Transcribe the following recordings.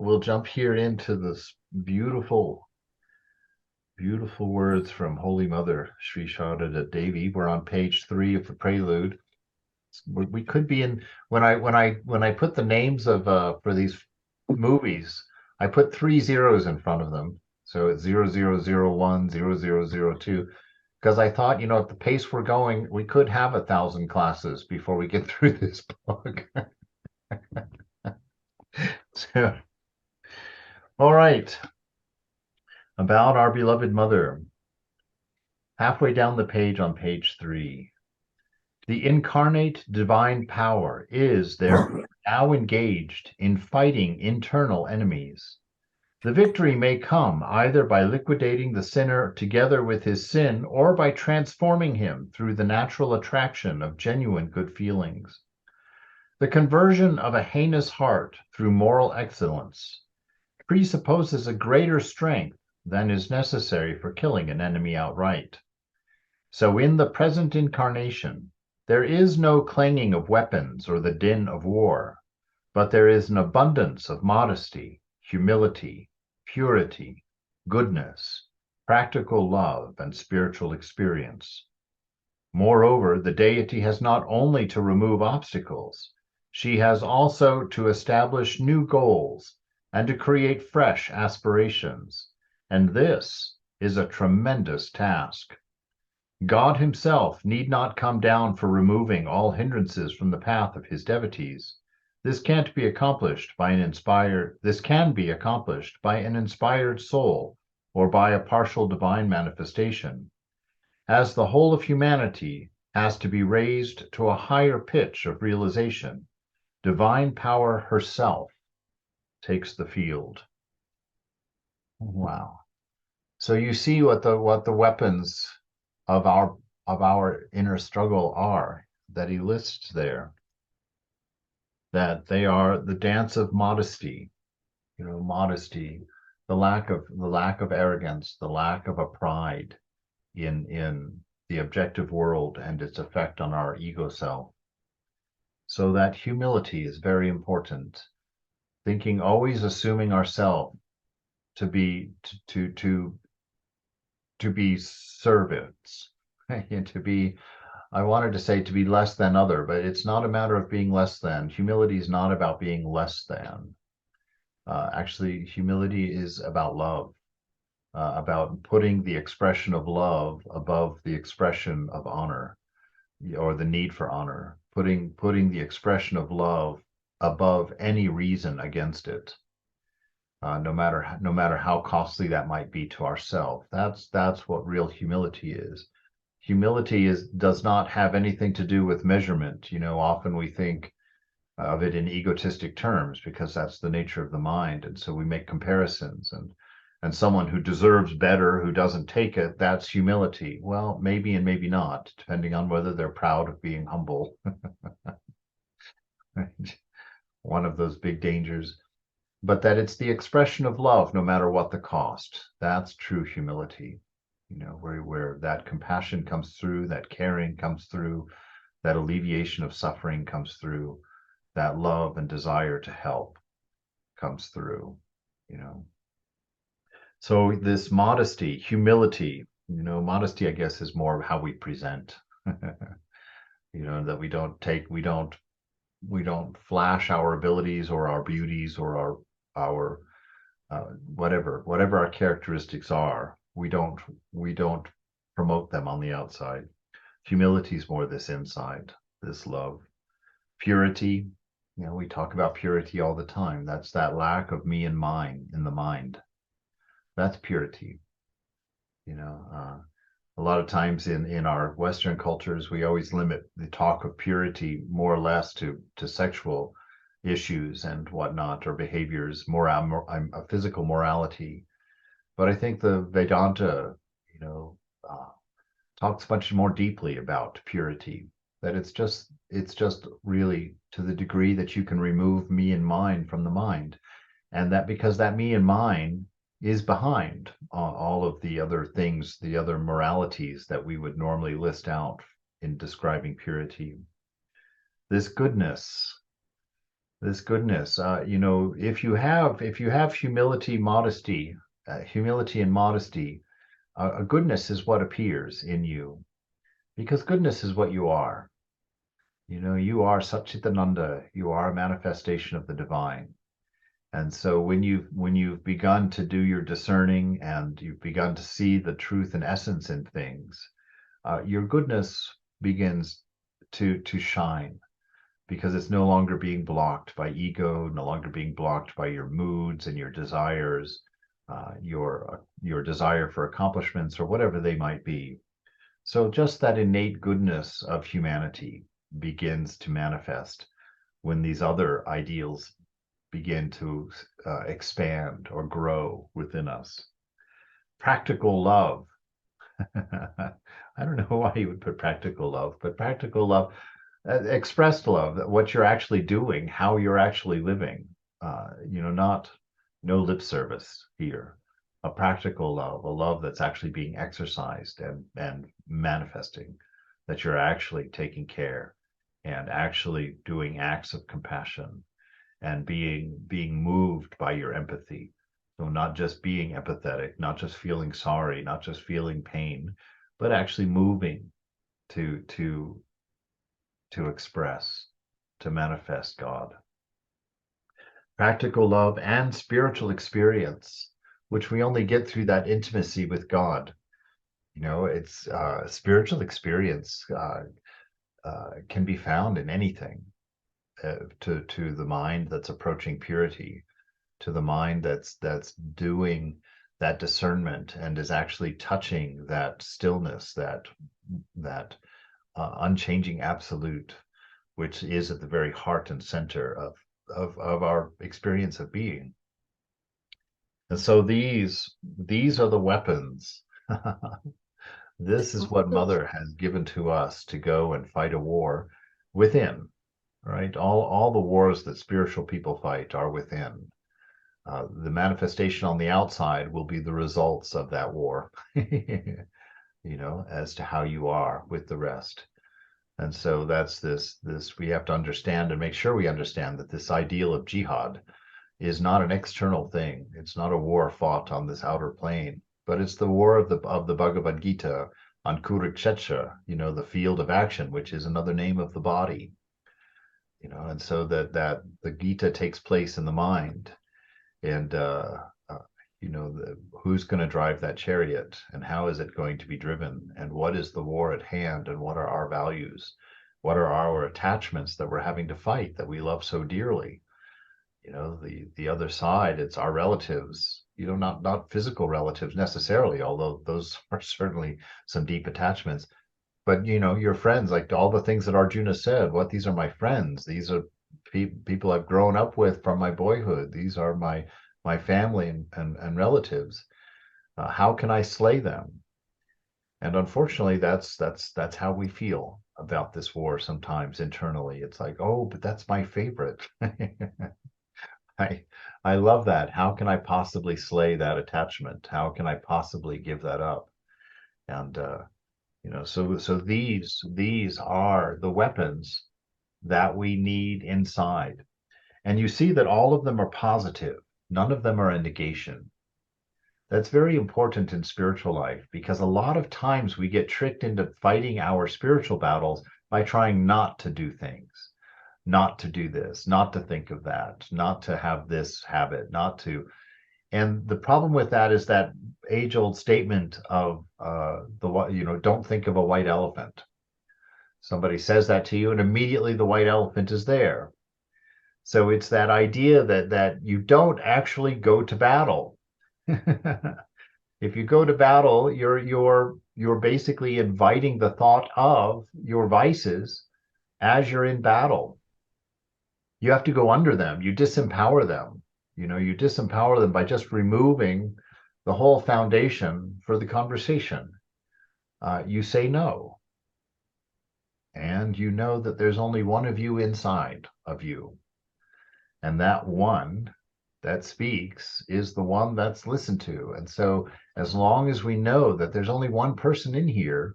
we'll jump here into this beautiful, beautiful words from Holy Mother Sri Sharada Devi. We're on page 3 of the prelude. We could be in when I put the names of for these movies, I put 3 zeros in front of them. So it's 0001, 0002, because I thought, at the pace we're going, we could have 1,000 classes before we get through this book. So, all right, about our beloved mother. Halfway down the page on page 3. The incarnate divine power is, therefore, now engaged in fighting internal enemies. The victory may come either by liquidating the sinner together with his sin or by transforming him through the natural attraction of genuine good feelings. The conversion of a heinous heart through moral excellence presupposes a greater strength than is necessary for killing an enemy outright. So in the present incarnation, there is no clanging of weapons or the din of war, but there is an abundance of modesty, humility, purity, goodness, practical love, and spiritual experience. Moreover, the deity has not only to remove obstacles, she has also to establish new goals and to create fresh aspirations, and this is a tremendous task. God himself need not come down for removing all hindrances from the path of his devotees. This can be accomplished by an inspired soul or by a partial divine manifestation. As the whole of humanity has to be raised to a higher pitch of realization, divine power herself takes the field. Wow. So you see what the weapons of our inner struggle are that he lists there, that they are the dance of modesty, modesty, the lack of arrogance, the lack of a pride in the objective world and its effect on our ego self. So that humility is very important. Thinking, always assuming ourselves to be to be servants, and to be, I wanted to say to be less than other, but it's not a matter of being less than. Humility is not about being less than. Actually, humility is about love, about putting the expression of love above the expression of honor or the need for honor, putting the expression of love above any reason against it. No matter how costly that might be to ourselves. That's what real humility is. Humility does not have anything to do with measurement. Often we think of it in egotistic terms because that's the nature of the mind, and so we make comparisons, and someone who deserves better, who doesn't take it, that's humility. Well, maybe and maybe not, depending on whether they're proud of being humble. One of those big dangers. But that it's the expression of love no matter what the cost. That's true humility, where that compassion comes through, that caring comes through, that alleviation of suffering comes through, that love and desire to help comes through. So this modesty, humility, modesty, I guess, is more of how we present. That we don't flash our abilities or our beauties or our whatever our characteristics are. We don't promote them on the outside. Humility is more this inside, this love. Purity, we talk about purity all the time. That's that lack of me and mine in the mind. That's purity. A lot of times in our Western cultures, we always limit the talk of purity more or less to sexual issues and whatnot, or behaviors, physical morality. But I think the Vedanta, talks much more deeply about purity. That it's just really to the degree that you can remove me and mine from the mind, and that because that me and mine is behind all of the other things, the other moralities that we would normally list out in describing purity. This goodness, this goodness. If you have humility, modesty, humility and modesty, a goodness is what appears in you, because goodness is what you are. You are Satchitananda. You are a manifestation of the divine. And so when you've begun to do your discerning and you've begun to see the truth and essence in things, your goodness begins to shine, because it's no longer being blocked by ego, no longer being blocked by your moods and your desires, your desire for accomplishments or whatever they might be. So just that innate goodness of humanity begins to manifest when these other ideals begin to expand or grow within us. Practical love. I don't know why you would put practical love, but practical love, expressed love, that what you're actually doing, how you're actually living, not no lip service here. A practical love, a love that's actually being exercised and manifesting, that you're actually taking care and actually doing acts of compassion and being moved by your empathy. So not just being empathetic, not just feeling sorry, not just feeling pain, but actually moving to to to express, to manifest God. Practical love and spiritual experience, which we only get through that intimacy with God. It's spiritual experience can be found in anything. To the mind that's approaching purity, to the mind that's doing that discernment and is actually touching that stillness, that unchanging absolute, which is at the very heart and center of our experience of being. And so these are the weapons. This is what Mother has given to us to go and fight a war within, right? All the wars that spiritual people fight are within. The manifestation on the outside will be the results of that war, as to how you are with the rest. And so that's this we have to understand and make sure we understand that this ideal of jihad is not an external thing. It's not a war fought on this outer plane, but it's the war of the Bhagavad Gita on Kurukshetra, the field of action, which is another name of the body. And so that the Gita takes place in the mind, and who's going to drive that chariot, and how is it going to be driven, and what is the war at hand, and what are our values, what are our attachments that we're having to fight that we love so dearly. The other side, it's our relatives, not physical relatives necessarily, although those are certainly some deep attachments, but your friends, like all the things that Arjuna said, these are my friends, these are people I've grown up with from my boyhood, these are my family and relatives. How can I slay them? And unfortunately, that's how we feel about this war sometimes internally. It's like, oh, but that's my favorite. I love that. How can I possibly slay that attachment? How can I possibly give that up? And so these are the weapons that we need inside. And you see that all of them are positive. None of them are a negation. That's very important in spiritual life, because a lot of times we get tricked into fighting our spiritual battles by trying not to do things, not to do this, not to think of that, not to have this habit, not to. And the problem with that is that age-old statement of don't think of a white elephant. Somebody says that to you, and immediately the white elephant is there. So it's that idea that you don't actually go to battle. If you go to battle, you're basically inviting the thought of your vices as you're in battle. You have to go under them. You disempower them. You disempower them by just removing the whole foundation for the conversation. You say no. And you know that there's only one of you inside of you. And that one that speaks is the one that's listened to. And so as long as we know that there's only one person in here,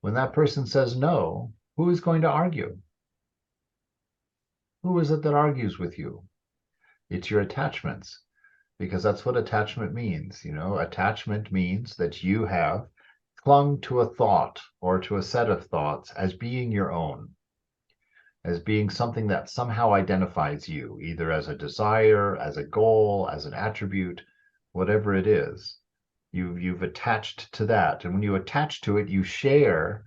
when that person says no, who is going to argue? Who is it that argues with you? It's your attachments, because that's what attachment means. Attachment means that you have clung to a thought or to a set of thoughts as being your own, as being something that somehow identifies you, either as a desire, as a goal, as an attribute, whatever it is. You've attached to that. And when you attach to it, you share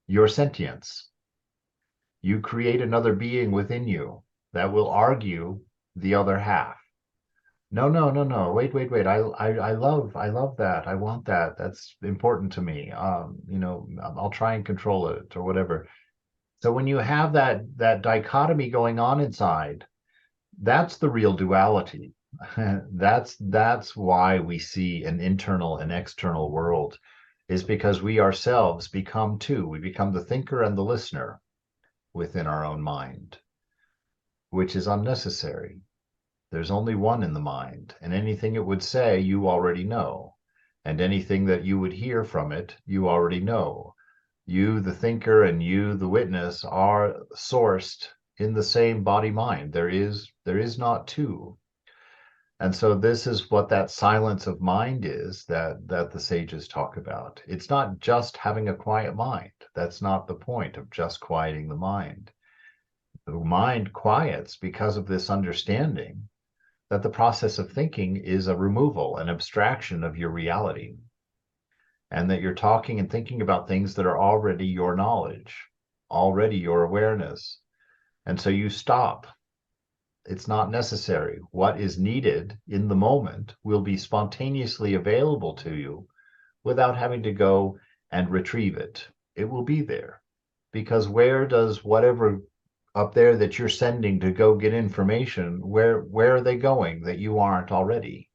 your sentience. You create another being within you that will argue the other half. No, no, no, no. Wait, wait, wait. I love that. I want that. That's important to me. I'll try and control it or whatever. So when you have that dichotomy going on inside, that's the real duality. That's why we see an internal and external world, is because we ourselves become two. We become the thinker and the listener within our own mind, which is unnecessary. There's only one in the mind, and anything it would say, you already know. And anything that you would hear from it, you already know. You, the thinker, and you, the witness, are sourced in the same body-mind. There is not two. And so this is what that silence of mind is that the sages talk about. It's not just having a quiet mind. That's not the point of just quieting the mind. The mind quiets because of this understanding that the process of thinking is a removal, an abstraction of your reality, and that you're talking and thinking about things that are already your knowledge, already your awareness. And so you stop. It's not necessary. What is needed in the moment will be spontaneously available to you without having to go and retrieve it. It will be there. Because where does whatever up there that you're sending to go get information, where are they going that you aren't already?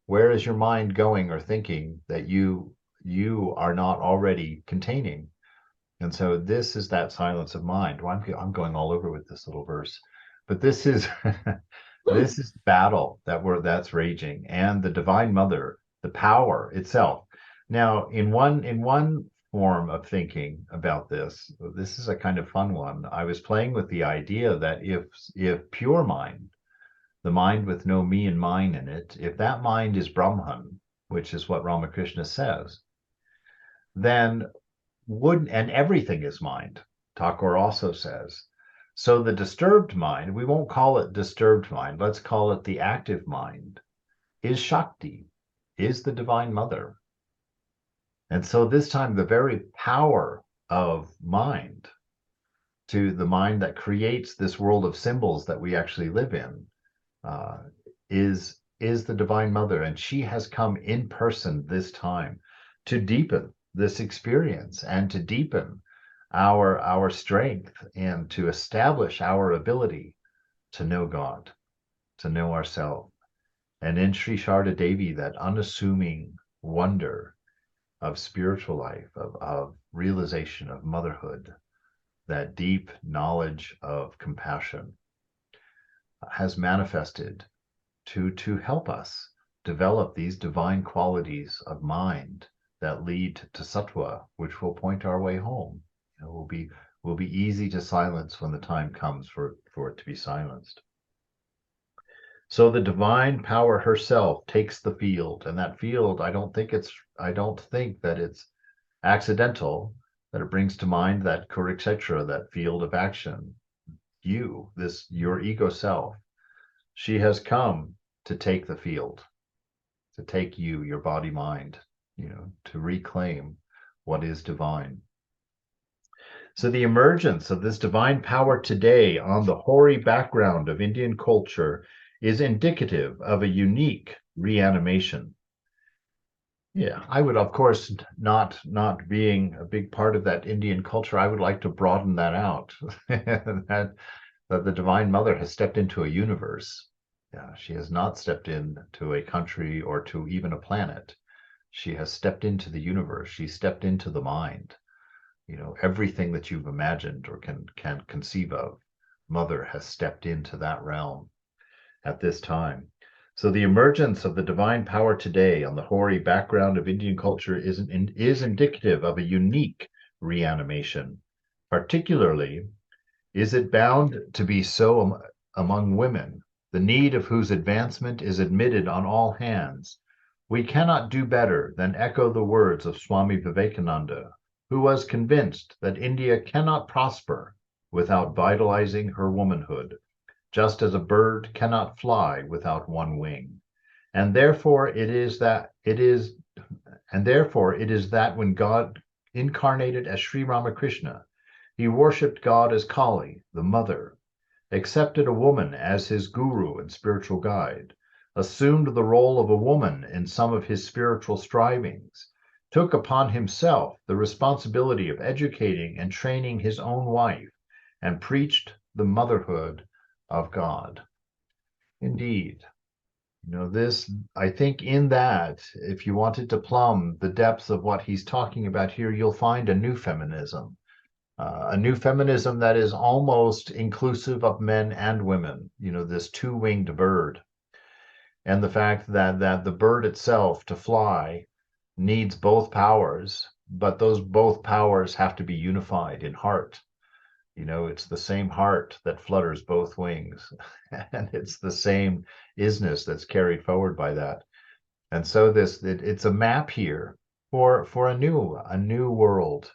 Where is your mind going or thinking that you are not already containing? And so this is that silence of mind. Well, I'm going all over with this little verse, but this is this is battle that's raging, and the Divine Mother, the power itself. Now, in one form of thinking about this is a kind of fun one. I was playing with the idea that if pure mind, the mind with no me and mine in it, if that mind is Brahman, which is what Ramakrishna says, then and everything is mind, Thakur also says. So the disturbed mind, we won't call it disturbed mind, let's call it the active mind, is Shakti, is the Divine Mother. And so this time, the very power of mind, to the mind that creates this world of symbols that we actually live in, is the Divine Mother. And she has come in person this time to deepen this experience and to deepen our strength and to establish our ability to know God, to know ourselves. And in Sri Sharda Devi, that unassuming wonder of spiritual life, of realization of motherhood, that deep knowledge of compassion has manifested to help us develop these divine qualities of mind that lead to sattva, which will point our way home. Will be easy to silence when the time comes for it to be silenced. So the divine power herself takes the field, and that field, I don't think that it's accidental that it brings to mind that Kurikshetra, that field of action. Your ego self, she has come to take the field, to take you, your body, mind, to reclaim what is divine. So the emergence of this divine power today on the hoary background of Indian culture is indicative of a unique reanimation. Yeah, I would, of course, not being a big part of that Indian culture, I would like to broaden that out, that the Divine Mother has stepped into a universe. Yeah, she has not stepped into a country or to even a planet. She has stepped into the universe. She stepped into the mind. Everything that you've imagined or can conceive of, Mother has stepped into that realm at this time. So the emergence of the divine power today on the hoary background of Indian culture is indicative of a unique reanimation, particularly Is it bound to be so among women, the need of whose advancement is admitted on all hands? We cannot do better than echo the words of Swami Vivekananda, who was convinced that India cannot prosper without vitalizing her womanhood, just as a bird cannot fly without one wing. And therefore it is that when God incarnated as Sri Ramakrishna, he worshipped God as Kali, the mother, accepted a woman as his guru and spiritual guide, assumed the role of a woman in some of his spiritual strivings, took upon himself the responsibility of educating and training his own wife, and preached the motherhood of God. Indeed, this, I think in that, if you wanted to plumb the depths of what he's talking about here, you'll find a new feminism. A new feminism that is almost inclusive of men and women, this two-winged bird. And the fact that the bird itself, to fly, needs both powers, but those both powers have to be unified in heart. It's the same heart that flutters both wings, and it's the same isness that's carried forward by that. And so it's a map here for a new world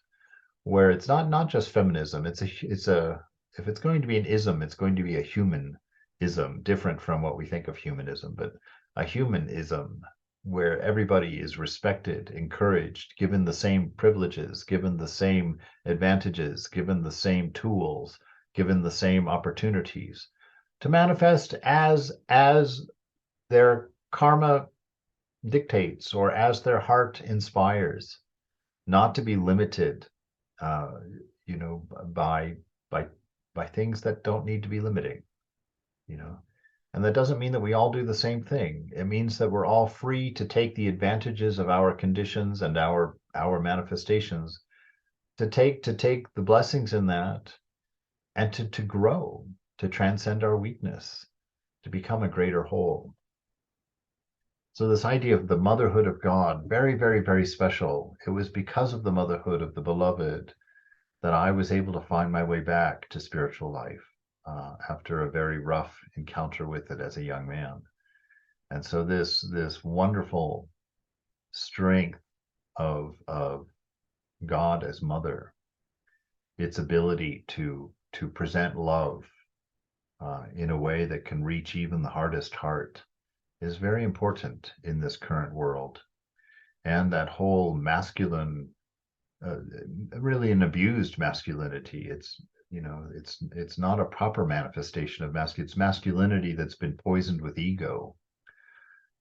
where it's not just feminism. It's a if it's going to be an ism, it's going to be a humanism, different from what we think of humanism, but a humanism where everybody is respected, encouraged, given the same privileges, given the same advantages, given the same tools, given the same opportunities to manifest as their karma dictates or as their heart inspires, not to be limited, uh, by by by things that don't need to be limiting, you know. And that doesn't mean that we all do the same thing. It means that we're all free to take the advantages of our conditions and our manifestations, to take the blessings in that, and to grow, to transcend our weakness, to become a greater whole. So this idea of the motherhood of God, very, very, very special. It was because of the motherhood of the beloved that I was able to find my way back to spiritual life after a very rough encounter with it as a young man. And so this wonderful strength of God as mother, its ability to present love in a way that can reach even the hardest heart, is very important in this current world. And that whole masculine, really an abused masculinity. It's not a proper manifestation of masculinity. It's masculinity that's been poisoned with ego.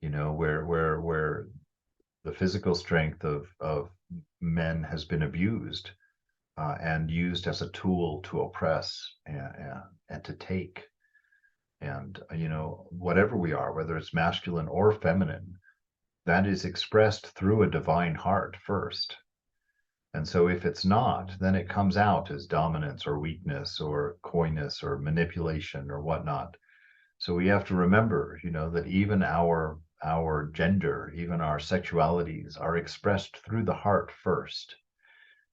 Where the physical strength of men has been abused and used as a tool to oppress and to take. And whatever we are, whether it's masculine or feminine, that is expressed through a divine heart first. And so if it's not, then it comes out as dominance or weakness or coyness or manipulation or whatnot. So we have to remember, that even our gender, even our sexualities are expressed through the heart first.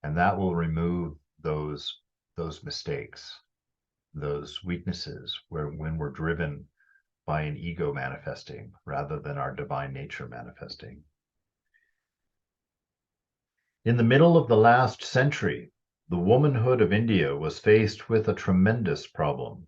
And that will remove those mistakes, those weaknesses when we're driven by an ego manifesting rather than our divine nature manifesting. In the middle of the last century, the womanhood of India was faced with a tremendous problem.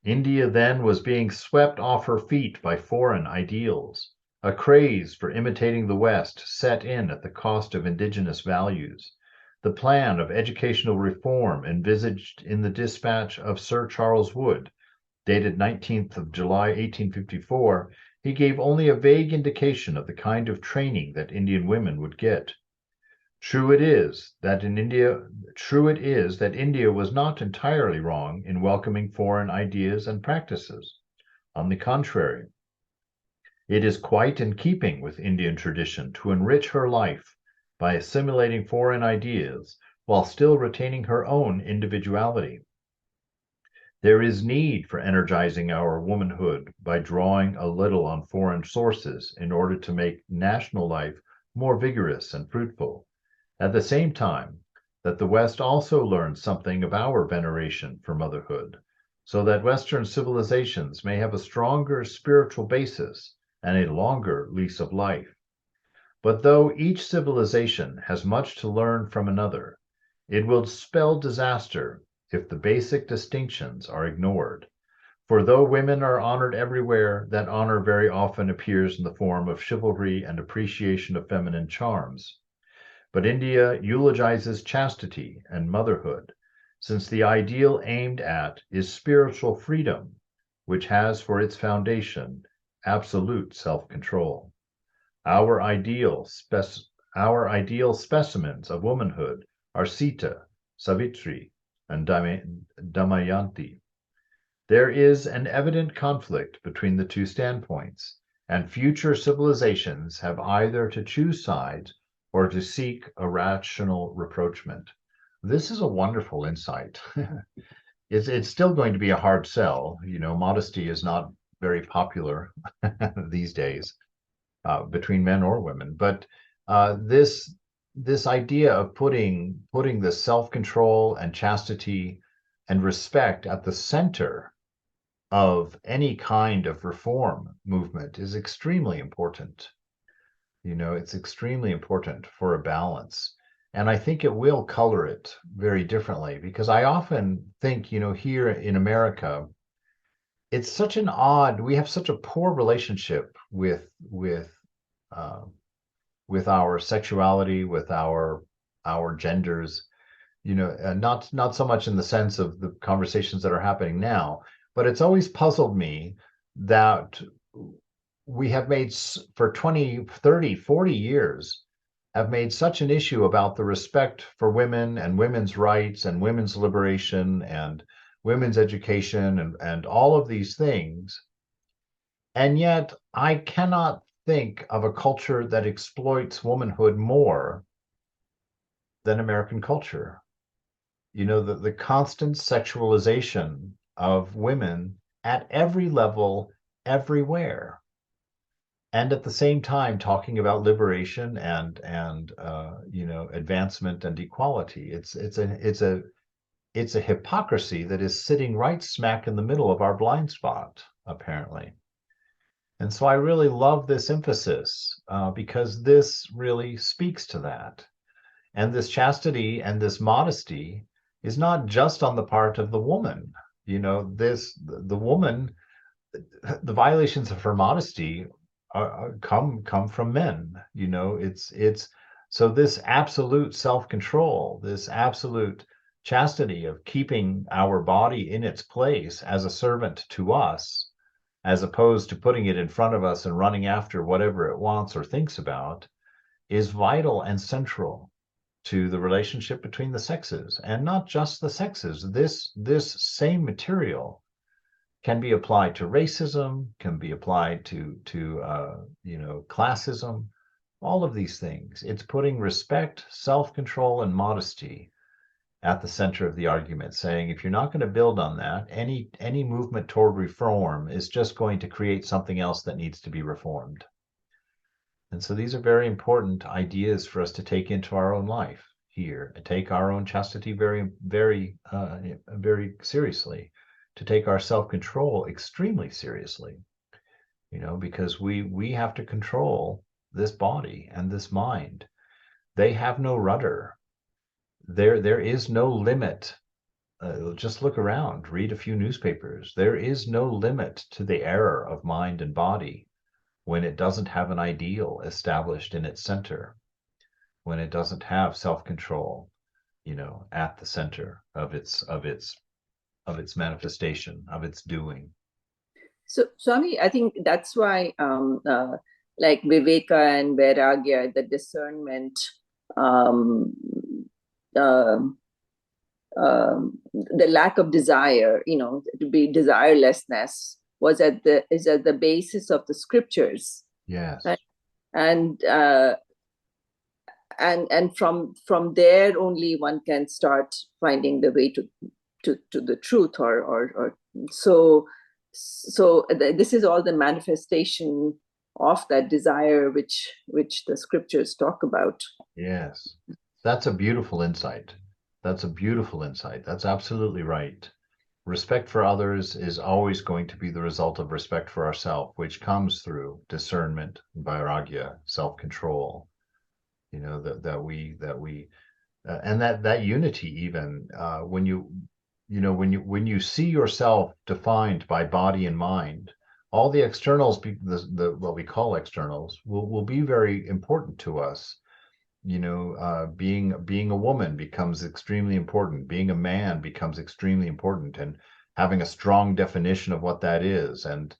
India then was being swept off her feet by foreign ideals. A craze for imitating the West set in at the cost of indigenous values. The plan of educational reform envisaged in the dispatch of Sir Charles Wood, dated 19th of July 1854, he gave only a vague indication of the kind of training that Indian women would get. True it is that India was not entirely wrong in welcoming foreign ideas and practices. On the contrary, it is quite in keeping with Indian tradition to enrich her life by assimilating foreign ideas while still retaining her own individuality. There is need for energizing our womanhood by drawing a little on foreign sources in order to make national life more vigorous and fruitful. At the same time, that the West also learns something of our veneration for motherhood, so that Western civilizations may have a stronger spiritual basis and a longer lease of life. But though each civilization has much to learn from another, it will spell disaster if the basic distinctions are ignored. For though women are honored everywhere, that honor very often appears in the form of chivalry and appreciation of feminine charms. But India eulogizes chastity and motherhood, since the ideal aimed at is spiritual freedom, which has for its foundation absolute self-control. Our ideal specimens of womanhood are Sita, Savitri, and Damayanti. There is an evident conflict between the two standpoints, and future civilizations have either to choose sides or to seek a rational rapprochement. This is a wonderful insight. It's still going to be a hard sell. Modesty is not very popular these days between men or women. But this idea of putting the self-control and chastity and respect at the center of any kind of reform movement is extremely important. It's extremely important for a balance. And I think it will color it very differently, because I often think, here in America, it's such an we have such a poor relationship uh, with our sexuality, with our genders, not so much in the sense of the conversations that are happening now, but it's always puzzled me that we have made for 20, 30, 40 years have made such an issue about the respect for women and women's rights and women's liberation and women's education and all of these things. And yet I cannot think of a culture that exploits womanhood more than American culture. The constant sexualization of women at every level, everywhere. And at the same time talking about liberation and advancement and equality. It's a hypocrisy that is sitting right smack in the middle of our blind spot, apparently. And so I really love this emphasis because this really speaks to that. And this chastity and this modesty is not just on the part of the woman. The woman, the violations of her modesty come from men. It's so this absolute self-control, this absolute chastity of keeping our body in its place as a servant to us, as opposed to putting it in front of us and running after whatever it wants or thinks about, is vital and central to the relationship between the sexes. And not just the sexes. This same material can be applied to racism, can be applied to classism, all of these things. It's putting respect, self-control, and modesty at the center of the argument, saying if you're not going to build on that, any movement toward reform is just going to create something else that needs to be reformed. And so these are very important ideas for us to take into our own life here, and take our own chastity very, very, very seriously, to take our self-control extremely seriously, because we have to control this body and this mind. They have no rudder. There is no limit. Just look around, read a few newspapers. There is no limit to the error of mind and body when it doesn't have an ideal established in its center, when it doesn't have self-control, at the center of its manifestation, of its doing. So, Swami, I think that's why, like Viveka and Vairagya, the discernment, the lack of desire, to be desirelessness, is at the basis of the scriptures. Yes. And from there only one can start finding the way to the truth, or so this is all the manifestation of that desire which the scriptures talk about. Yes, that's a beautiful insight. That's a beautiful insight. That's absolutely right. Respect for others is always going to be the result of respect for ourselves, which comes through discernment, vairagya, self-control. You know, that we and that unity, even when you see yourself defined by body and mind, all the externals, the what we call externals, will be very important to us. Being a woman becomes extremely important. Being a man becomes extremely important, and having a strong definition of what that is, and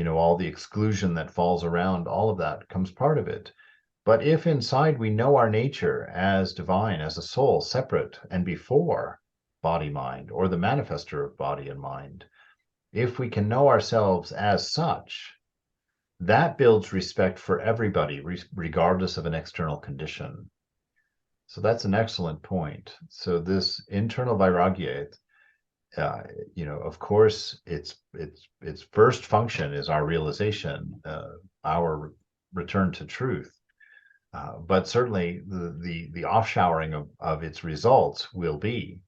all the exclusion that falls around all of that comes part of it. But if inside we know our nature as divine, as a soul, separate and before body mind, or the manifester of body and mind, if we can know ourselves as such, that builds respect for everybody, regardless of an external condition. So that's an excellent point. So this internal vairagya, of course, its first function is our realization, our return to truth. But certainly the offshowering of its results will be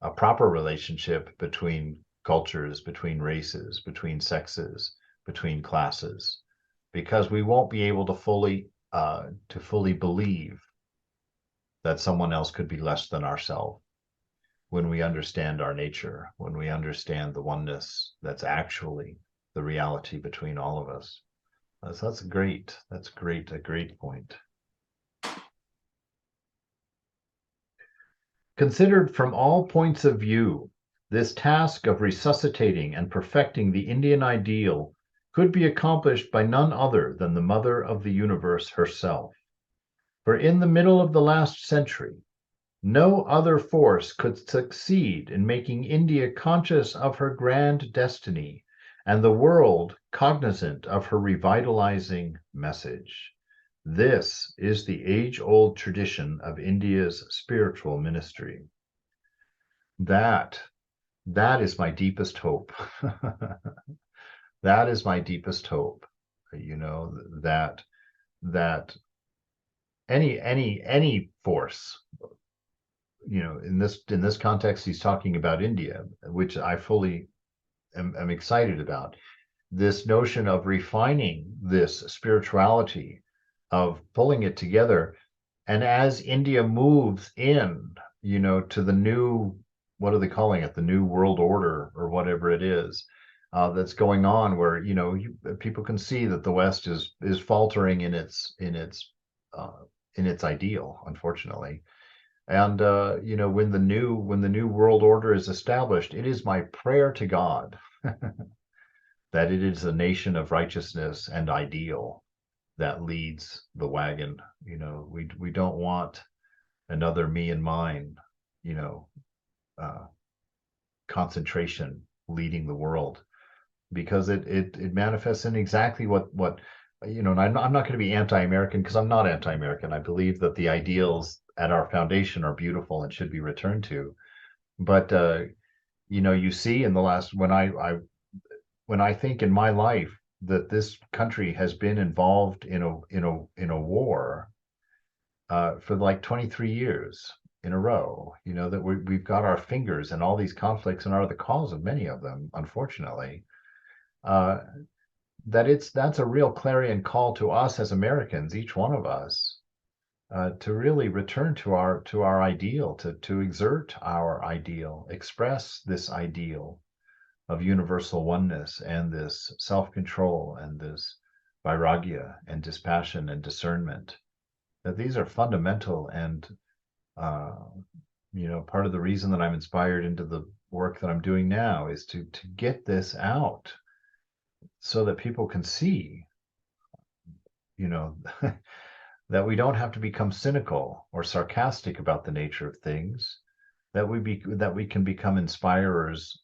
a proper relationship between cultures, between races, between sexes, between classes, because we won't be able to fully believe that someone else could be less than ourselves when we understand our nature, when we understand the oneness that's actually the reality between all of us. So that's great. That's great. A great point. Considered from all points of view, this task of resuscitating and perfecting the Indian ideal could be accomplished by none other than the Mother of the Universe herself. For in the middle of the last century, no other force could succeed in making India conscious of her grand destiny and the world cognizant of her revitalizing message. This is the age-old tradition of India's spiritual ministry. That is my deepest hope. That is my deepest hope. That any force, in this context, he's talking about India, which I fully am excited about. This notion of refining this spirituality, of pulling it together. And as India moves in, to the new, what are they calling it? The new world order or whatever it is, that's going on, where, people can see that the West is faltering in its ideal, unfortunately. And when the new world order is established, it is my prayer to God that it is a nation of righteousness and ideal that leads the wagon. We don't want another me and mine, uh, concentration leading the world, because it manifests in exactly what and I'm not going to be anti-American, because I'm not anti-American. I believe that the ideals at our foundation are beautiful and should be returned to. But you see in the last, when I think in my life that this country has been involved in a war for like 23 years in a row, that we've got our fingers in all these conflicts and are the cause of many of them, unfortunately. That's a real clarion call to us as Americans, each one of us, to really return to our ideal, to exert our ideal, express this ideal of universal oneness, and this self-control, and this vairagya and dispassion and discernment. That these are fundamental, and part of the reason that I'm inspired into the work that I'm doing now is to get this out, so that people can see, that we don't have to become cynical or sarcastic about the nature of things, that we can become inspirers,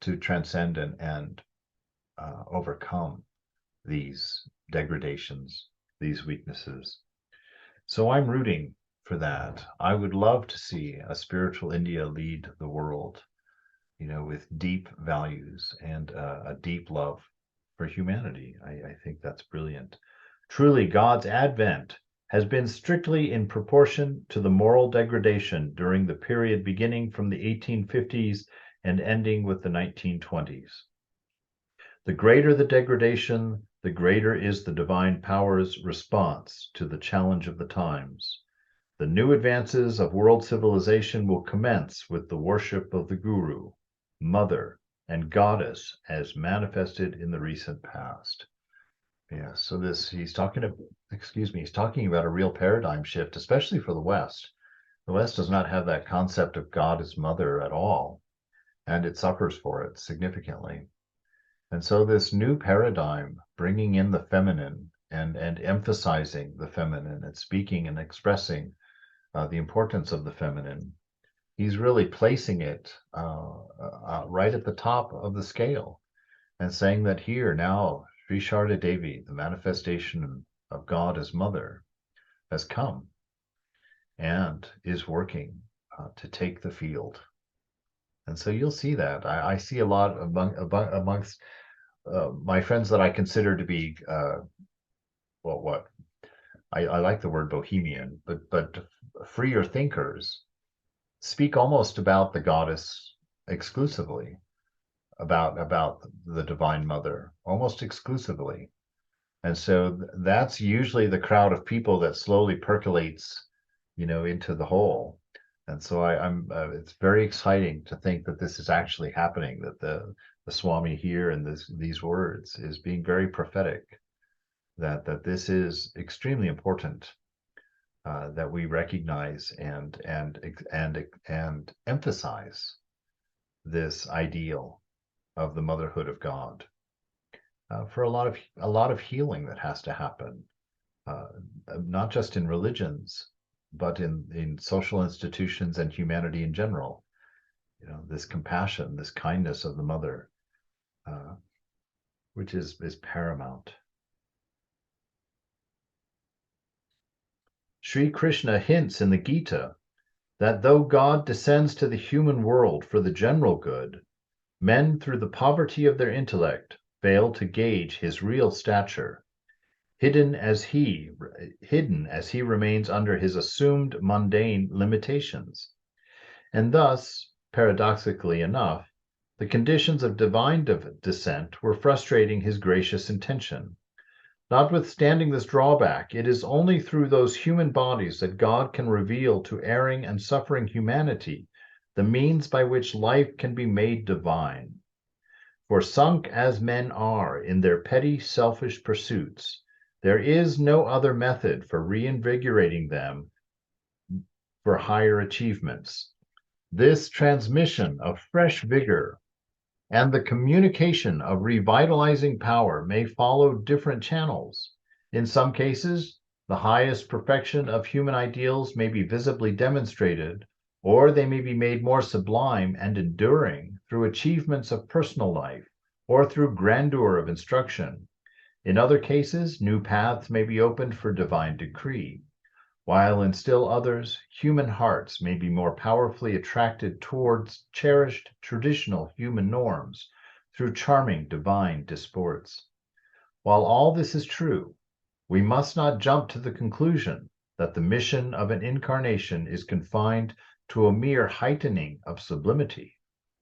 to transcend and overcome these degradations, these weaknesses. So I'm rooting for that. I would love to see a spiritual India lead the world, with deep values and a deep love for humanity. I think that's brilliant. Truly, God's advent has been strictly in proportion to the moral degradation during the period beginning from the 1850s and ending with the 1920s. The greater the degradation, the greater is the divine power's response to the challenge of the times. The new advances of world civilization will commence with the worship of the Guru, Mother, and Goddess as manifested in the recent past. Yeah, so he's talking about a real paradigm shift, especially for the West. The West does not have that concept of God as mother at all, and it suffers for it significantly. And so this new paradigm, bringing in the feminine and emphasizing the feminine and speaking and expressing the importance of the feminine, he's really placing it right at the top of the scale and saying that here now Sri Sharda Devi, the manifestation of God as mother, has come and is working to take the field. And so you'll see that. I see a lot amongst my friends that I consider to be, I like the word bohemian, but freer thinkers speak almost about the goddess exclusively, about the Divine Mother, almost exclusively. And so that's usually the crowd of people that slowly percolates, into the whole. And so I'm it's very exciting to think that this is actually happening, that the Swami here in these words is being very prophetic, that this is extremely important, that we recognize and emphasize this ideal of the motherhood of God. For a lot of healing that has to happen, not just in religions, but in social institutions and humanity in general. This compassion, this kindness of the mother, which is paramount. Sri Krishna hints in the Gita that though God descends to the human world for the general good, men, through the poverty of their intellect, fail to gauge his real stature, hidden as he remains under his assumed mundane limitations. And thus, paradoxically enough, the conditions of divine descent were frustrating his gracious intention. Notwithstanding this drawback, it is only through those human bodies that God can reveal to erring and suffering humanity the means by which life can be made divine. For sunk as men are in their petty selfish pursuits, there is no other method for reinvigorating them for higher achievements. This transmission of fresh vigor and the communication of revitalizing power may follow different channels. In some cases, the highest perfection of human ideals may be visibly demonstrated, or they may be made more sublime and enduring through achievements of personal life or through grandeur of instruction. In other cases, new paths may be opened for divine decree, while in still others, human hearts may be more powerfully attracted towards cherished traditional human norms through charming divine disports. While all this is true, we must not jump to the conclusion that the mission of an incarnation is confined to a mere heightening of sublimity,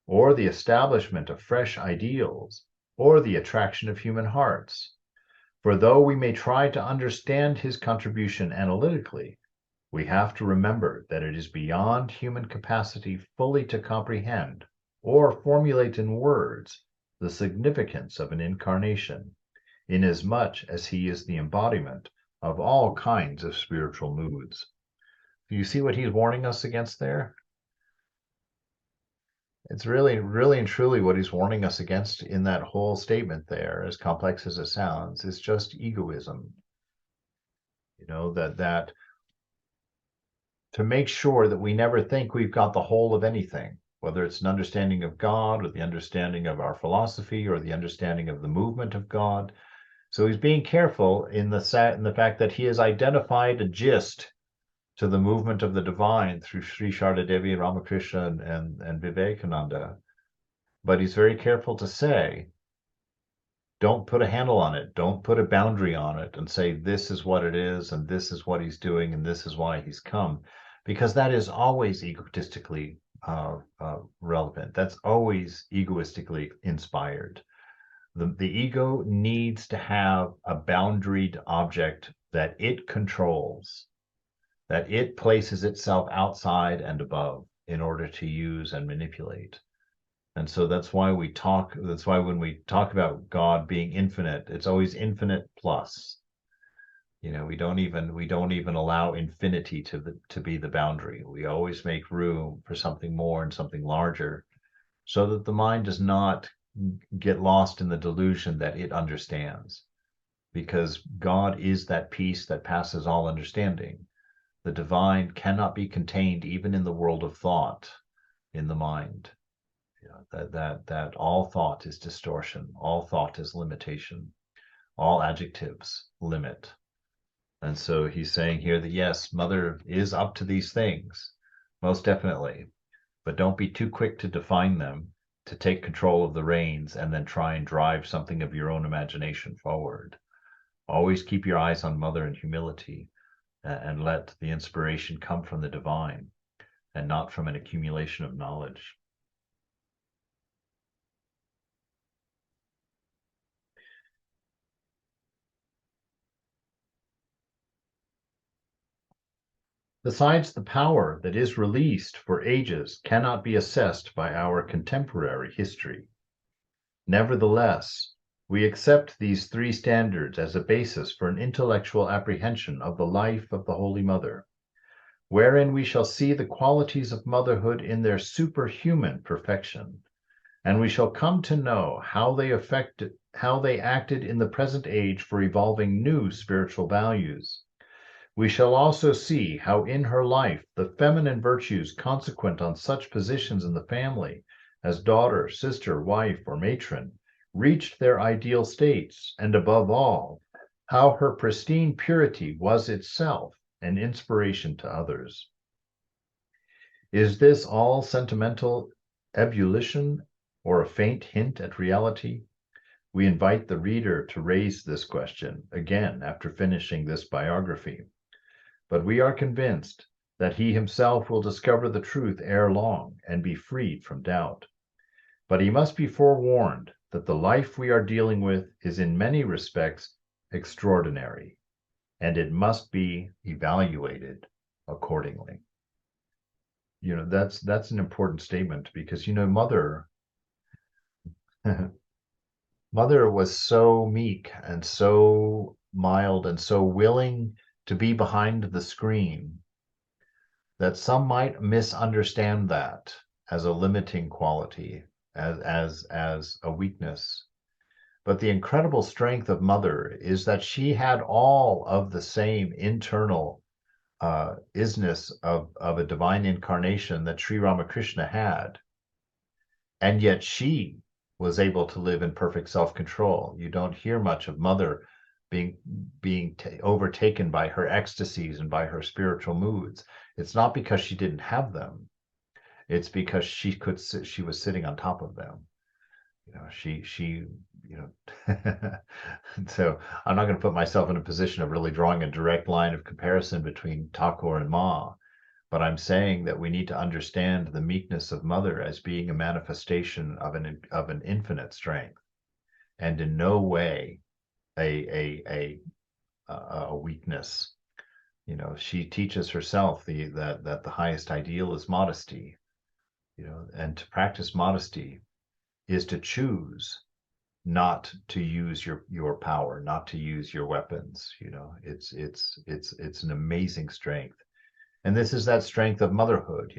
or the establishment of fresh ideals, or the attraction of human hearts. For though we may try to understand his contribution analytically, we have to remember that it is beyond human capacity fully to comprehend or formulate in words the significance of an incarnation, inasmuch as he is the embodiment of all kinds of spiritual moods. Do you see what he's warning us against there? It's really, really and truly what he's warning us against in that whole statement there, as complex as it sounds, is just egoism. That to make sure that we never think we've got the whole of anything, whether it's an understanding of God or the understanding of our philosophy or the understanding of the movement of God. So he's being careful in the fact that he has identified a gist to the movement of the divine through Sri Sharda Devi, Ramakrishna, and Vivekananda. But he's very careful to say, Don't put a handle on it. Don't put a boundary on it and say, this is what it is, and this is what he's doing, and this is why he's come. Because that is always egotistically relevant. That's always egoistically inspired. The ego needs to have a boundaried object that it controls, that it places itself outside and above in order to use and manipulate. And so that's why when we talk about God being infinite, it's always infinite plus. We don't even allow infinity to be the boundary. We always make room for something more and something larger, so that the mind does not get lost in the delusion that it understands. Because God is that peace that passes all understanding. The divine cannot be contained even in the world of thought, in the mind. That all thought is distortion, all thought is limitation, all adjectives limit. And so he's saying here that yes, mother is up to these things, most definitely, but don't be too quick to define them, to take control of the reins and then try and drive something of your own imagination forward. Always keep your eyes on mother in humility, and let the inspiration come from the divine and not from an accumulation of knowledge. Besides, the power that is released for ages cannot be assessed by our contemporary history. Nevertheless, we accept these three standards as a basis for an intellectual apprehension of the life of the Holy Mother, wherein we shall see the qualities of motherhood in their superhuman perfection, and we shall come to know how they acted in the present age for evolving new spiritual values. We shall also see how in her life the feminine virtues consequent on such positions in the family as daughter, sister, wife, or matron reached their ideal states, and above all, how her pristine purity was itself an inspiration to others. Is this all sentimental ebullition or a faint hint at reality? We invite the reader to raise this question again after finishing this biography. But we are convinced that he himself will discover the truth ere long and be freed from doubt. But he must be forewarned that the life we are dealing with is in many respects extraordinary, and it must be evaluated accordingly. That's an important statement, because mother mother was so meek and so mild and so willing to be behind the screen that some might misunderstand that as a limiting quality, as a weakness. But the incredible strength of mother is that she had all of the same internal isness of a divine incarnation that Sri Ramakrishna had, and yet she was able to live in perfect self-control. You don't hear much of mother being overtaken by her ecstasies and by her spiritual moods. It's not because she didn't have them. It's because she was sitting on top of them. So I'm not going to put myself in a position of really drawing a direct line of comparison between Thakur and Ma, but I'm saying that we need to understand the meekness of mother as being a manifestation of an infinite strength, and in no way a weakness. She teaches herself that the highest ideal is modesty, and to practice modesty is to choose not to use your power, not to use your weapons. It's an amazing strength, and this is that strength of motherhood.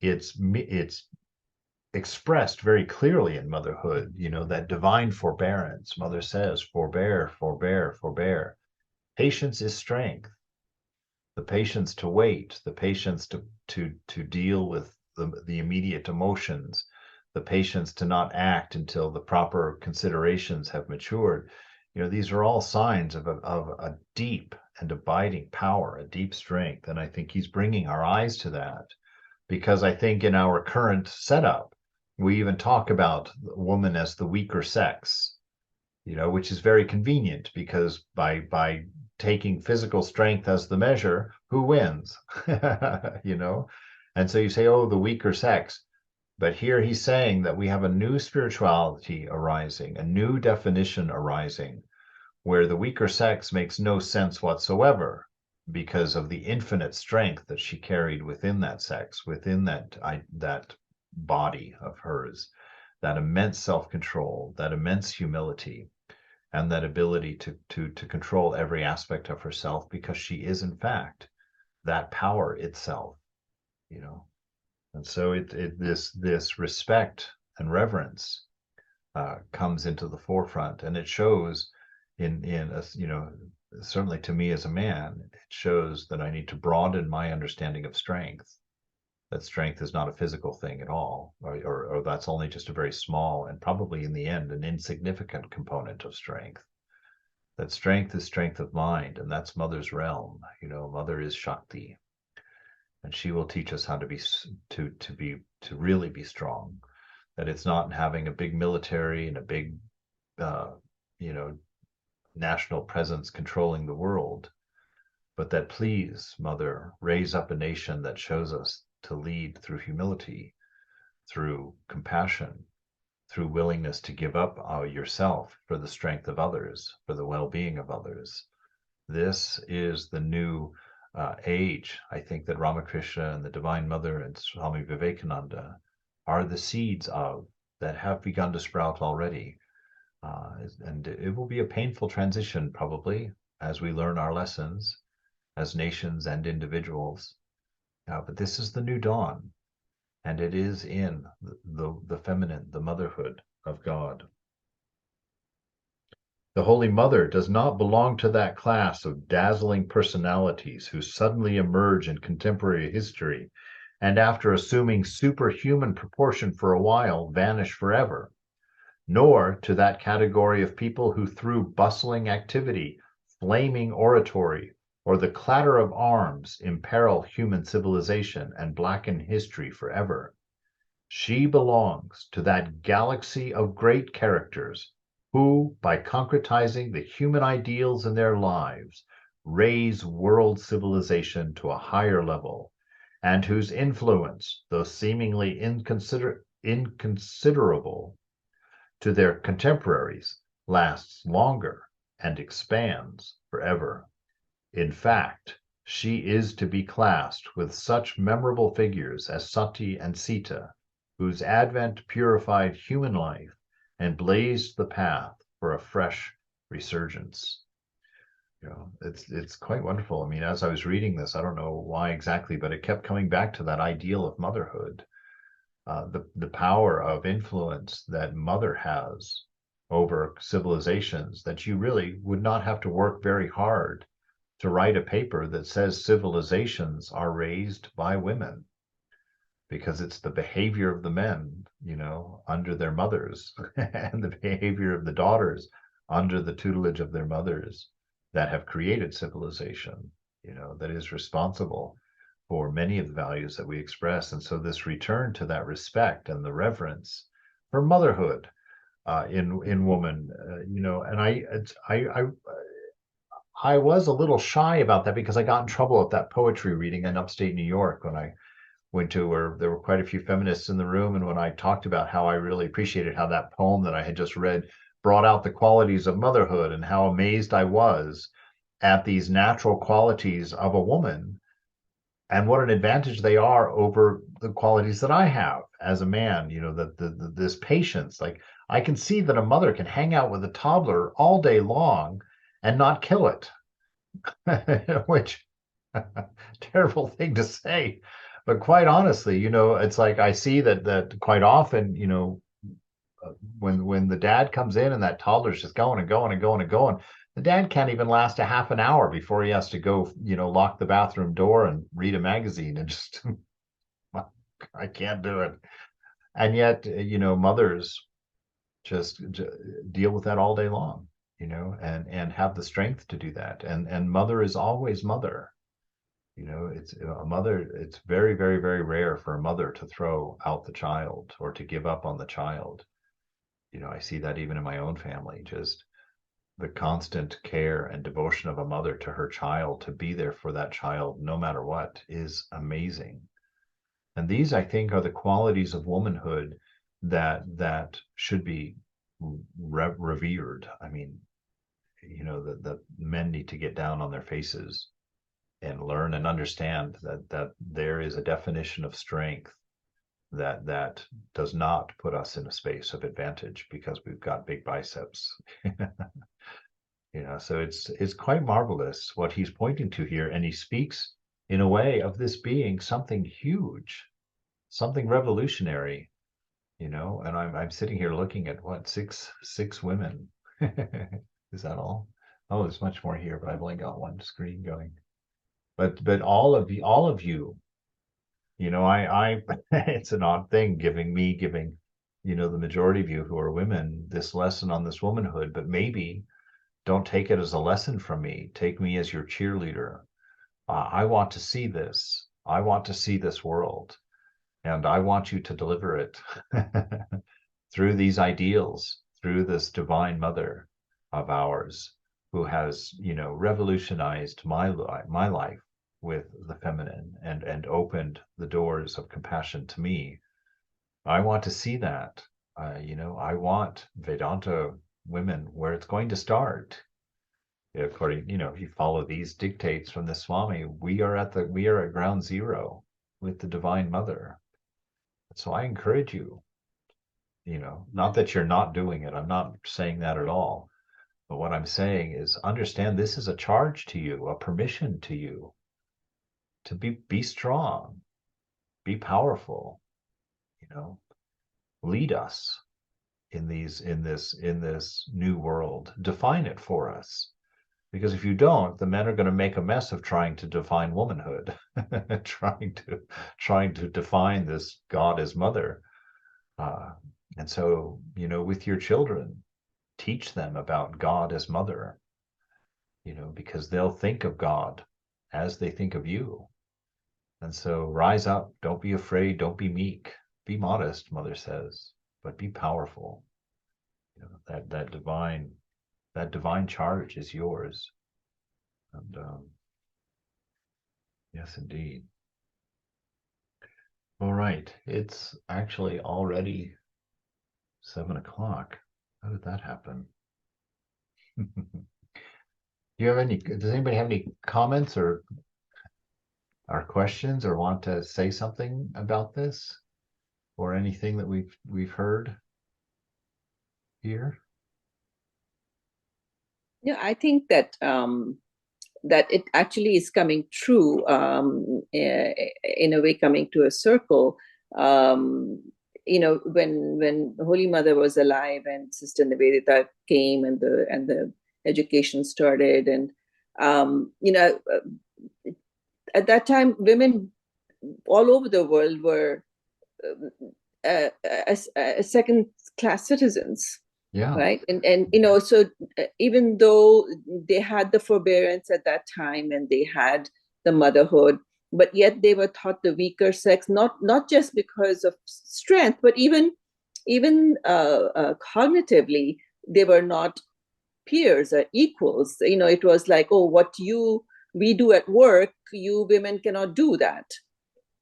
It's expressed very clearly in motherhood. That divine forbearance. Mother says, "Forbear, forbear, forbear." Patience is strength. The patience to wait, the patience to deal with the immediate emotions, the patience to not act until the proper considerations have matured. These are all signs of a deep and abiding power, a deep strength. And I think he's bringing our eyes to that, because I think in our current setup, we even talk about woman as the weaker sex. which is very convenient because by taking physical strength as the measure, who wins? you know? And so you say, oh, the weaker sex. But here he's saying that we have a new spirituality arising, a new definition arising, where the weaker sex makes no sense whatsoever because of the infinite strength that she carried within that sex, within that body of hers, that immense self-control, that immense humility, and that ability to control every aspect of herself, because she is in fact that power itself, you know. And so this respect and reverence comes into the forefront, and it shows in a, certainly to me as a man, it shows that I need to broaden my understanding of strength. That strength is not a physical thing at all, or that's only just a very small and probably in the end an insignificant component of strength. That strength is strength of mind, and that's Mother's realm. Mother is Shakti, and she will teach us how to really be strong. That it's not having a big military and a big, you know, national presence controlling the world, but that please, Mother, raise up a nation that shows us to lead through humility, through compassion, through willingness to give up yourself for the strength of others, for the well-being of others. This is the new age. I think that Ramakrishna and the Divine Mother and Swami Vivekananda are the seeds of that have begun to sprout already. And it will be a painful transition, probably, as we learn our lessons as nations and individuals. But this is the new dawn, and it is in the feminine, the motherhood of God. The Holy Mother does not belong to that class of dazzling personalities who suddenly emerge in contemporary history and, after assuming superhuman proportion for a while, vanish forever, nor to that category of people who, through bustling activity, flaming oratory, or the clatter of arms, imperil human civilization and blacken history forever. She belongs to that galaxy of great characters who, by concretizing the human ideals in their lives, raise world civilization to a higher level, and whose influence, though seemingly inconsiderable to their contemporaries, lasts longer and expands forever. In fact, she is to be classed with such memorable figures as Sati and Sita, whose advent purified human life and blazed the path for a fresh resurgence. It's quite wonderful. I mean, as I was reading this, I don't know why exactly, but it kept coming back to that ideal of motherhood, the power of influence that mother has over civilizations, that you really would not have to work very hard to write a paper that says civilizations are raised by women, because it's the behavior of the men, under their mothers, and the behavior of the daughters under the tutelage of their mothers that have created civilization, that is responsible for many of the values that we express. And so this return to that respect and the reverence for motherhood in woman, and I was a little shy about that because I got in trouble at that poetry reading in upstate New York when I went to, where there were quite a few feminists in the room. And when I talked about how I really appreciated how that poem that I had just read brought out the qualities of motherhood, and how amazed I was at these natural qualities of a woman and what an advantage they are over the qualities that I have as a man, this patience. Like, I can see that a mother can hang out with a toddler all day long and not kill it, which terrible thing to say. But quite honestly, it's like I see that quite often, when the dad comes in and that toddler's just going and going and going and going, the dad can't even last a half an hour before he has to go, lock the bathroom door and read a magazine, and just I can't do it. And yet, mothers just deal with that all day long, and have the strength to do that. And mother is always mother. It's a mother. It's very, very, very rare for a mother to throw out the child or to give up on the child. I see that even in my own family. Just the constant care and devotion of a mother to her child, to be there for that child no matter what, is amazing. And these, I think, are the qualities of womanhood that should be revered. I mean, you know, the men need to get down on their faces and learn and understand that there is a definition of strength that does not put us in a space of advantage because we've got big biceps. You know, so it's quite marvelous what he's pointing to here, and he speaks in a way of this being something huge, something revolutionary, you know. And I'm sitting here looking at what, six women. Is that all? Oh, there's much more here, but I've only got one screen going. But all of you, you know, I it's an odd thing giving, you know, the majority of you who are women this lesson on this womanhood, but maybe don't take it as a lesson from me. Take me as your cheerleader. I want to see this. I want to see this world, and I want you to deliver it through these ideals, through this divine mother of ours who has, you know, revolutionized my life with the feminine and opened the doors of compassion to me. I want to see that. You know, I want Vedanta women where it's going to start. According, you know, if you follow these dictates from the Swami, we are at ground zero with the Divine Mother. So I encourage you, you know, not that you're not doing it. I'm not saying that at all. But what I'm saying is understand this is a charge to you, a permission to you to be strong, be powerful, you know, lead us in this new world, define it for us. Because if you don't, the men are going to make a mess of trying to define womanhood, trying to define this God as mother. And so, you know, with your children, teach them about God as mother, you know, because they'll think of God as they think of you. And so rise up, don't be afraid, don't be meek, be modest, Mother says, but be powerful. You know, that divine charge is yours. And yes, indeed. All right. It's actually already 7 o'clock. How did that happen? Does anybody have any comments or questions or want to say something about this or anything that we've heard here? Yeah, I think that that it actually is coming true, in a way, coming to a circle. You know, when Holy Mother was alive and Sister Nivedita came and the education started, and you know, at that time, women all over the world were second class citizens. Yeah. Right. And you know, so even though they had the forbearance at that time and they had the motherhood, but yet they were thought the weaker sex, not just because of strength, but even cognitively, they were not peers or equals. You know, it was like, oh, what we do at work, you women cannot do that.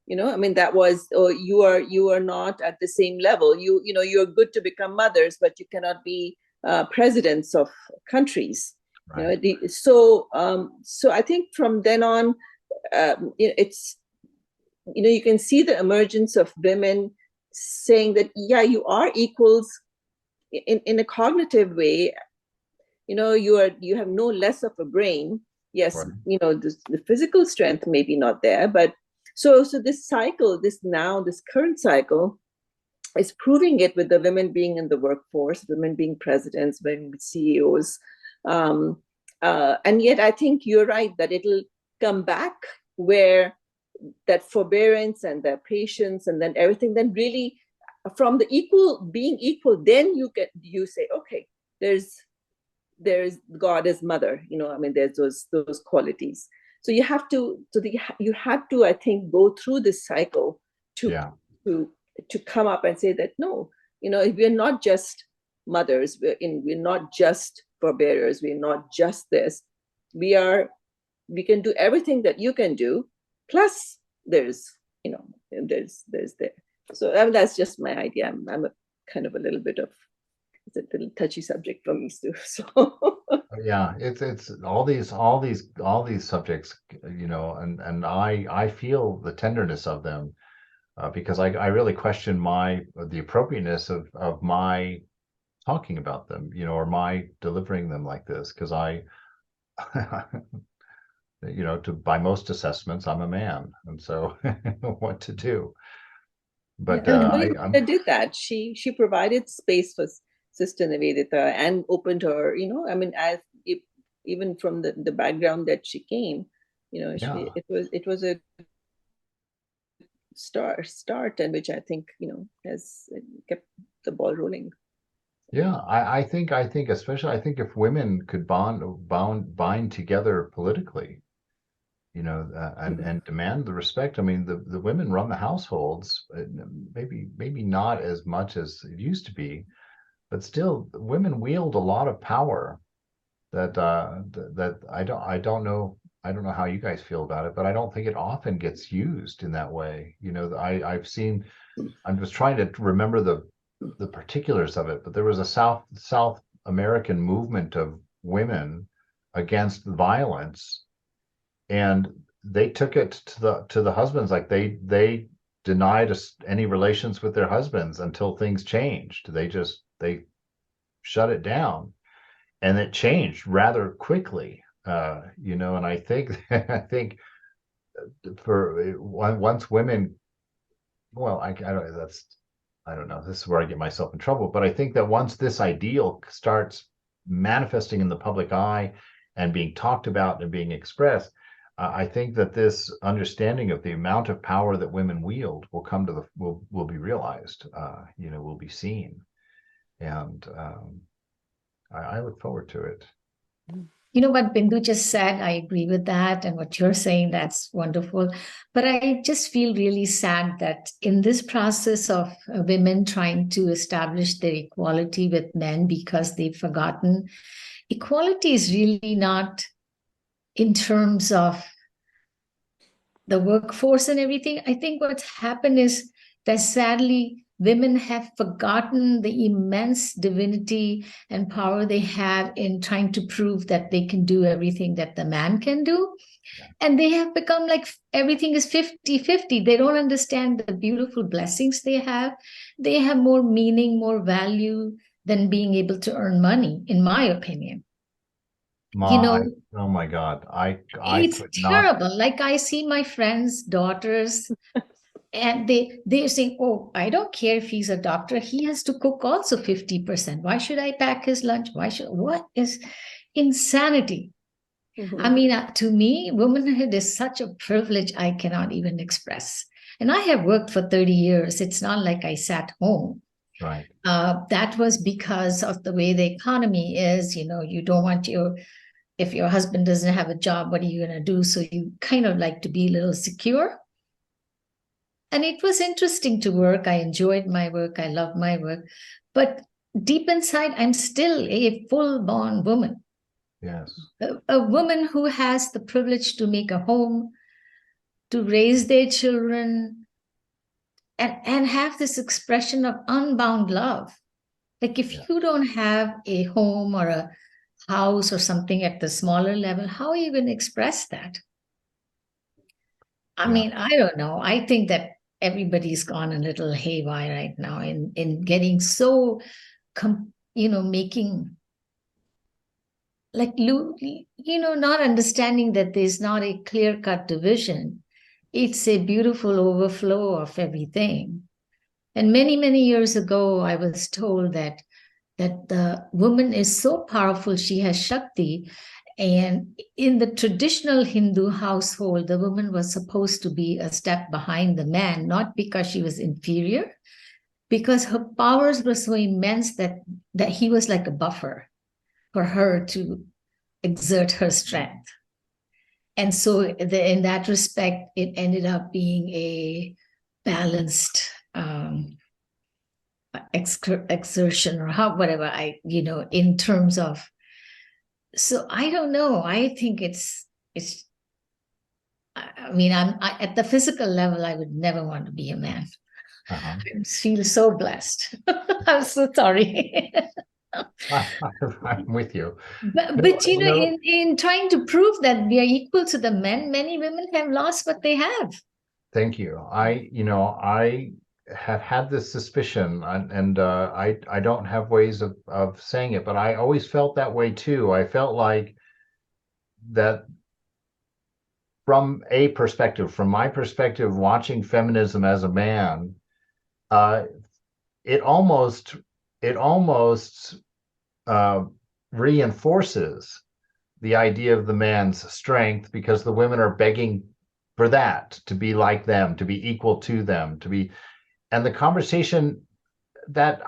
You know, I mean, that was, oh, you are not at the same level. You know, you're good to become mothers, but you cannot be presidents of countries. Right. You know, so I think from then on, it's, you know, you can see the emergence of women saying that, yeah, you are equals in a cognitive way. You know, you have no less of a brain. Yes, right. You know, the physical strength may be not there, but so this cycle, this current cycle is proving it with the women being in the workforce, women being presidents, women CEOs. And yet I think you're right that it'll come back where that forbearance and the patience and then everything, then really from the being equal, then you say, okay, there's God as mother, you know, I mean, there's those qualities. So you have to, I think, go through this cycle to come up and say that, no, you know, we're not just mothers, we're not just forebearers. We're not just this. We can do everything that you can do. Plus, there's there. So that's just my idea. I'm a kind of a little bit of it's a little touchy subject for me too. So Yeah, it's all these subjects, and I feel the tenderness of them, because I really question the appropriateness of my talking about them, or my delivering them like this, because by most assessments, I'm a man, and so what to do. yeah, But and Holy I'm Mother did that. She provided space for Sister Nivedita and opened her. I mean, as if, even from the background that she came, yeah. it was a start, and which I think has kept the ball rolling. Yeah, I think especially I think if women could bind together politically, and demand the respect. I mean, the women run the households, maybe not as much as it used to be, but still, women wield a lot of power that I don't know how you guys feel about it, but I don't think it often gets used in that way. I've seen. I'm just trying to remember the particulars of it, but there was a South American movement of women against violence, and they took it to the husbands, like they denied us any relations with their husbands until things changed. They shut it down, and it changed rather quickly. And I think for once women, well, I don't know, this is where I get myself in trouble, but I think that once this ideal starts manifesting in the public eye and being talked about and being expressed, I think that this understanding of the amount of power that women wield will be realized, will be seen, and I look forward to it. You know what Bindu just said, I agree with that. And what you're saying, that's wonderful. But I just feel really sad that in this process of women trying to establish their equality with men because they've forgotten, equality is really not in terms of the workforce and everything. I think what's happened is that sadly, women have forgotten the immense divinity and power they have in trying to prove that they can do everything that the man can do. And they have become like everything is 50-50. They don't understand the beautiful blessings they have. They have more meaning, more value than being able to earn money, in my opinion. Oh my God, I It's could not. terrible. Like I see my friends' daughters, and they're saying, "Oh, I don't care if he's a doctor. He has to cook also 50%. Why should I pack his lunch? What is insanity?" I mean, to me, womanhood is such a privilege I cannot even express. And I have worked for 30 years. It's not like I sat home. Right. That was because of the way the economy is. You don't want if your husband doesn't have a job, what are you going to do? So you kind of like to be a little secure. And it was interesting to work. I enjoyed my work. I love my work. But deep inside, I'm still a full-born woman. Yes. A woman who has the privilege to make a home, to raise their children, and have this expression of unbound love. Like if you don't have a home or a house or something at the smaller level, how are you going to express that? I mean, I don't know. I think that everybody's gone a little haywire right now in getting so, making like, not understanding that there's not a clear-cut division. It's a beautiful overflow of everything. And many, many years ago, I was told that the woman is so powerful, she has Shakti. And in the traditional Hindu household, the woman was supposed to be a step behind the man, not because she was inferior, because her powers were so immense that he was like a buffer for her to exert her strength. And so in that respect, it ended up being a balanced exertion, or whatever in terms of So I don't know. I think it's. I mean, at the physical level, I would never want to be a man. Uh-huh. I feel so blessed. I'm so sorry. I'm with you. But You know, in trying to prove that we are equal to the men, many women have lost what they have. thank you. I have had this suspicion, and I don't have ways of saying it, but I always felt that way too. I felt like that from my perspective, watching feminism as a man, uh, it almost it almost uh, reinforces the idea of the man's strength, because the women are begging for that, to be like them, to be equal to them, and the conversation that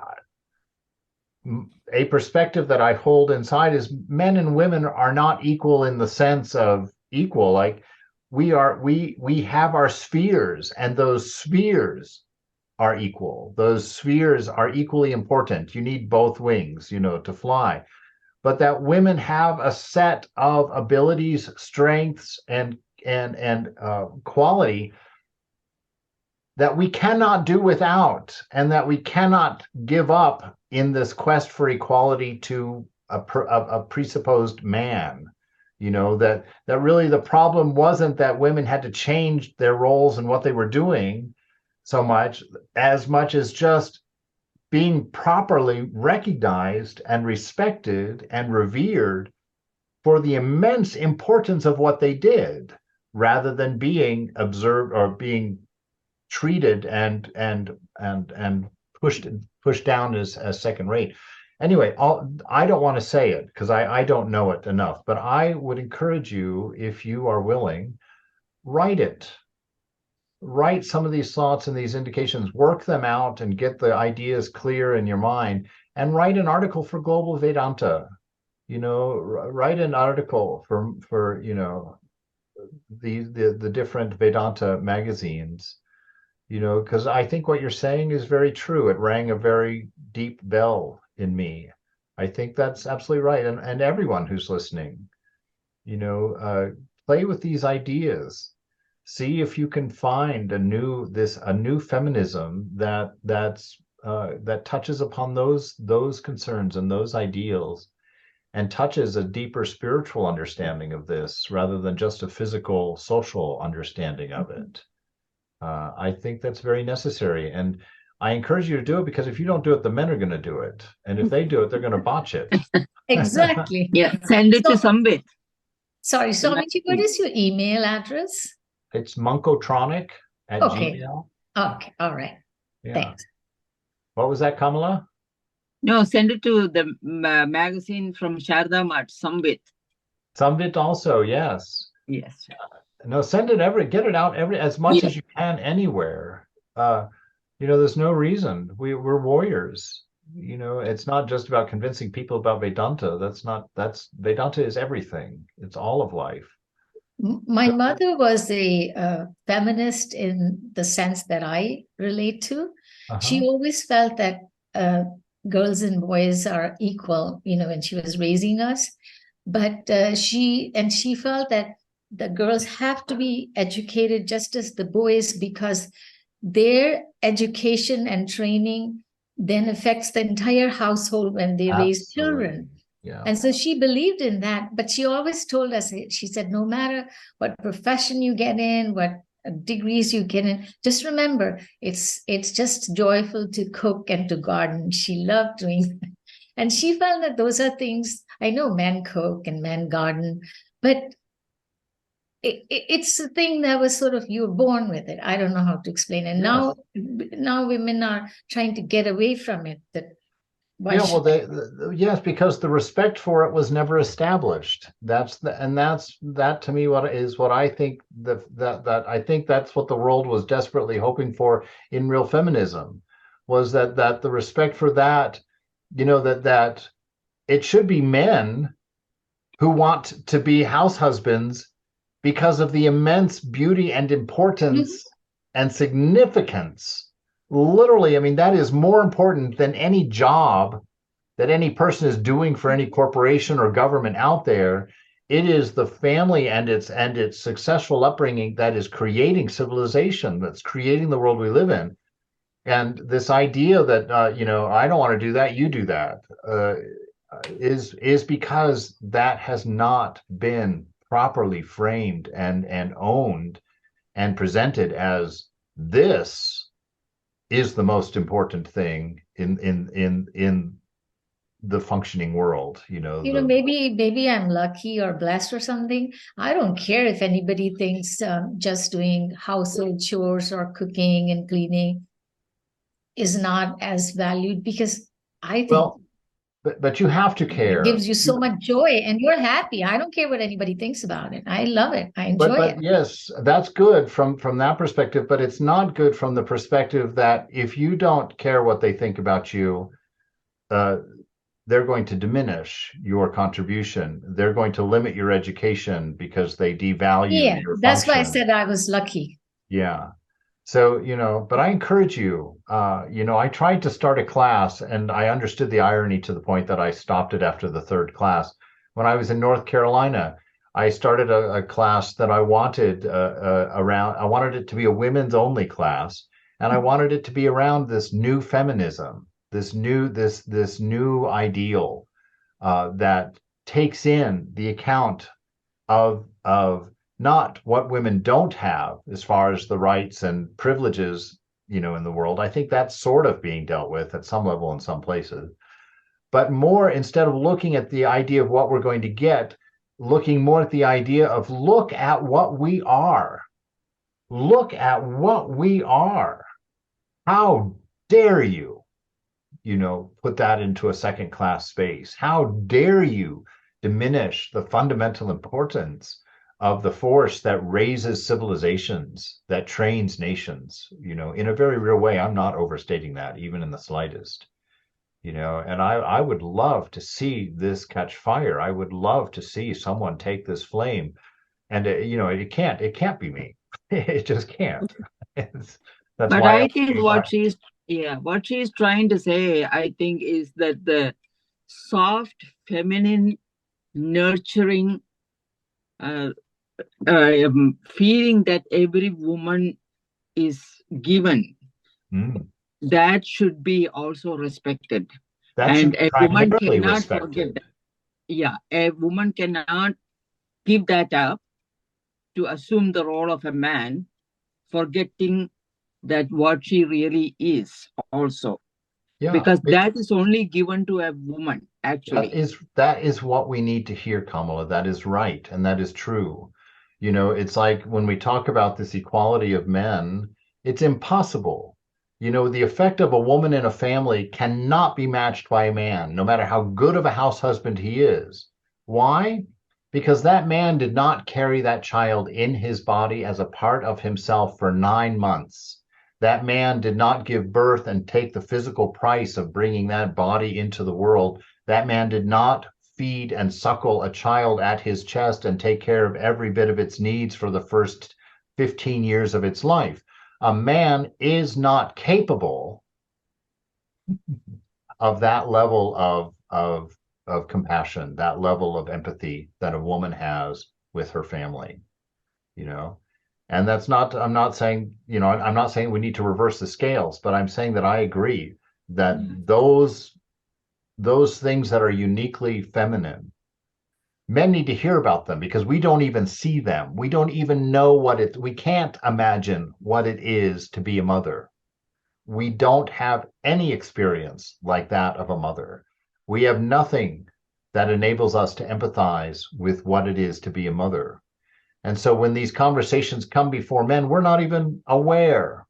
a perspective that I hold inside is men and women are not equal in the sense of equal. Like we have our spheres, and those spheres are equal. Those spheres are equally important. You need both wings, to fly. But that women have a set of abilities, strengths, and quality that we cannot do without, and that we cannot give up in this quest for equality to a presupposed man. That really the problem wasn't that women had to change their roles and what they were doing so much, as just being properly recognized and respected and revered for the immense importance of what they did, rather than being observed or being treated and pushed down as second rate. Anyway, I don't want to say it because I don't know it enough, but I would encourage you, if you are willing, write it. Write some of these thoughts and these indications, work them out and get the ideas clear in your mind, and write an article for Global Vedanta. Write an article for the different Vedanta magazines, because I think what you're saying is very true. It rang a very deep bell in me. I think that's absolutely right. And everyone who's listening, play with these ideas. See if you can find a new feminism that touches upon those concerns and those ideals, and touches a deeper spiritual understanding of this, rather than just a physical, social understanding of it. I think that's very necessary, and I encourage you to do it, because if you don't do it, the men are going to do it, and if they do it, they're going to botch it. Exactly. Yeah, send it to Sambit. Sorry, Swamiji, what is your email address? It's monkotronic at Okay. Gmail. Okay, all right. Yeah. Thanks. What was that, Kamala? No, send it to the magazine from Sharda Mat, Sambit. Sambit also, yes. Yes. No, get it out as much as you can anywhere. There's no reason. We're warriors. It's not just about convincing people about Vedanta. Vedanta is everything. It's all of life. My mother was a feminist in the sense that I relate to. She always felt that girls and boys are equal, when she was raising us. But she felt that the girls have to be educated just as the boys, because their education and training then affects the entire household when they raise children. Yeah. And so she believed in that, but she always told us, she said, no matter what profession you get in, what degrees you get in, just remember, it's just joyful to cook and to garden. She loved doing that. And she felt that those are things, I know men cook and men garden, but it's a thing that was sort of, you were born with it. I don't know how to explain it. Yes. Now women are trying to get away from it. Yes, because the respect for it was never established. That to me what I think that I think that's what the world was desperately hoping for in real feminism, was that the respect for that, that it should be men who want to be house husbands because of the immense beauty and importance and significance. Literally, I mean, that is more important than any job that any person is doing for any corporation or government out there. It is the family and its successful upbringing that is creating civilization, that's creating the world we live in. And this idea that I don't want to do that, you do that, is because that has not been properly framed and owned and presented as this is the most important thing in the functioning world. Maybe I'm lucky or blessed or something. I don't care if anybody thinks just doing household chores or cooking and cleaning is not as valued, because I think but you have to care. it gives you so much joy and you're happy. I don't care what anybody thinks about it. I love it. I enjoy it. Yes, that's good from that perspective, but it's not good from the perspective that if you don't care what they think about you, they're going to diminish your contribution. They're going to limit your education because they devalue your that's function. why I said I was lucky. Yeah. So, but I encourage you, I tried to start a class and I understood the irony to the point that I stopped it after the third class. When I was in North Carolina, I started a class that I wanted I wanted it to be a women's only class. And I wanted it to be around this new feminism, this new ideal that takes in the account of not what women don't have as far as the rights and privileges, in the world. I think that's sort of being dealt with at some level in some places. But more, instead of looking at the idea of what we're going to get, looking more at the idea of look at what we are. Look at what we are. How dare you, put that into a second class space? How dare you diminish the fundamental importance of the force that raises civilizations, that trains nations, in a very real way. I'm not overstating that, even in the slightest, and I would love to see this catch fire. I would love to see someone take this flame, and it can't be me. It just can't. That's but why I think what she's trying to say, I think, is that the soft, feminine, nurturing feeling that every woman is given, that should be also respected. And a woman cannot forget that. Yeah, a woman cannot give that up to assume the role of a man, forgetting that what she really is also. Yeah, because that is only given to a woman, actually. That is what we need to hear, Kamala. That is right, and that is true. It's like when we talk about this equality of men, it's impossible. The effect of a woman in a family cannot be matched by a man, no matter how good of a house husband he is. Why? Because that man did not carry that child in his body as a part of himself for 9 months. That man did not give birth and take the physical price of bringing that body into the world. That man did not feed and suckle a child at his chest and take care of every bit of its needs for the first 15 years of its life. A man is not capable of that level of compassion, that level of empathy that a woman has with her family, And that's not, I'm not saying we need to reverse the scales, but I'm saying that I agree that those things that are uniquely feminine, men need to hear about them because we don't even see them. We don't even know we can't imagine what it is to be a mother. We don't have any experience like that of a mother. We have nothing that enables us to empathize with what it is to be a mother. And so when these conversations come before men, we're not even aware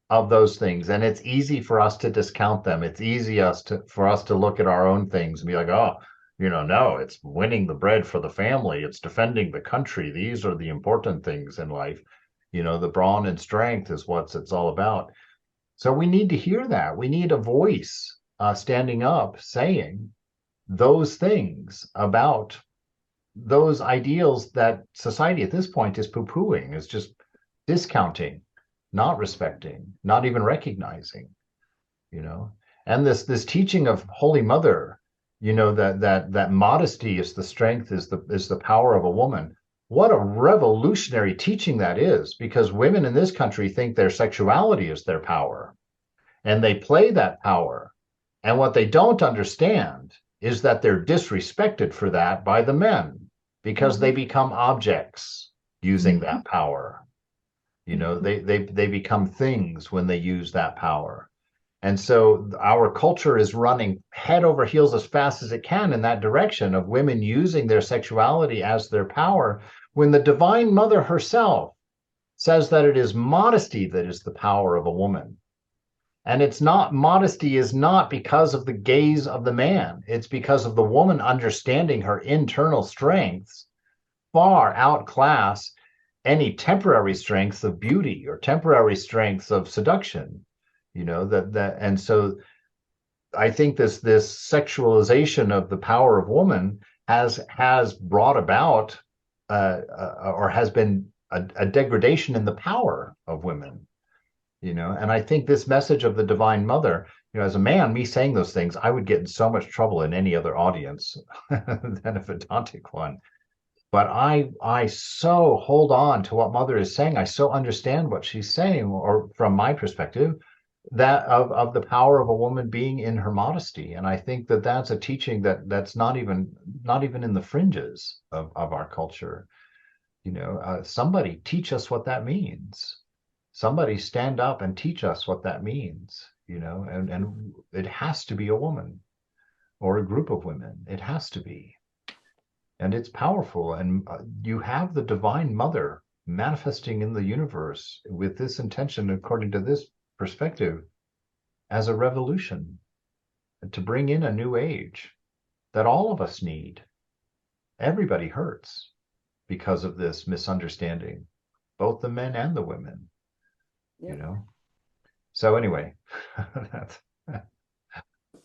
of those things. And it's easy for us to discount them. It's easy for us to look at our own things and be like, oh, no, it's winning the bread for the family. It's defending the country. These are the important things in life. The brawn and strength is what it's all about. So we need to hear that. We need a voice standing up saying those things about those ideals that society at this point is poo-pooing, is just discounting, not respecting, not even recognizing, And this teaching of Holy Mother, that modesty is the strength, is the power of a woman. What a revolutionary teaching that is, because women in this country think their sexuality is their power, and they play that power. And what they don't understand is that they're disrespected for that by the men, because they become objects using that power. They become things when they use that power. And so our culture is running head over heels as fast as it can in that direction of women using their sexuality as their power, when the Divine Mother herself says that it is modesty that is the power of a woman. And it's not, modesty is not because of the gaze of the man. It's because of the woman understanding her internal strengths far outclass any temporary strengths of beauty or temporary strengths of seduction. And so I think this sexualization of the power of woman has brought about or has been a degradation in the power of women. And I think this message of the Divine Mother, as a man, me saying those things, I would get in so much trouble in any other audience than a Vedantic one. But I so hold on to what Mother is saying. I so understand what she's saying, or from my perspective, that of the power of a woman being in her modesty. And I think that that's a teaching that's not even in the fringes of our culture. Somebody teach us what that means. Somebody stand up and teach us what that means, and it has to be a woman or a group of women. It has to be. And it's powerful. And you have the Divine Mother manifesting in the universe with this intention, according to this perspective, as a revolution, to bring in a new age that all of us need. Everybody hurts because of this misunderstanding, both the men and the women. So anyway, that's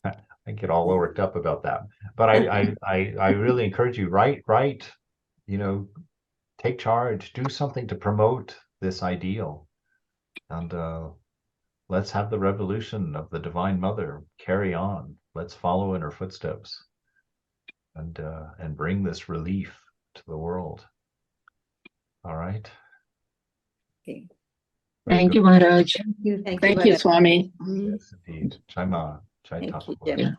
I get all worked up about that, but I really encourage you, write, take charge, do something to promote this ideal, and let's have the revolution of the Divine Mother carry on. Let's follow in her footsteps, and bring this relief to the world. All right. Okay. Thank you, Maharaj. Thank you. Thank you, Swami. Yes, indeed. Jai Ma. Jai Thank Thakur. you, Gemma.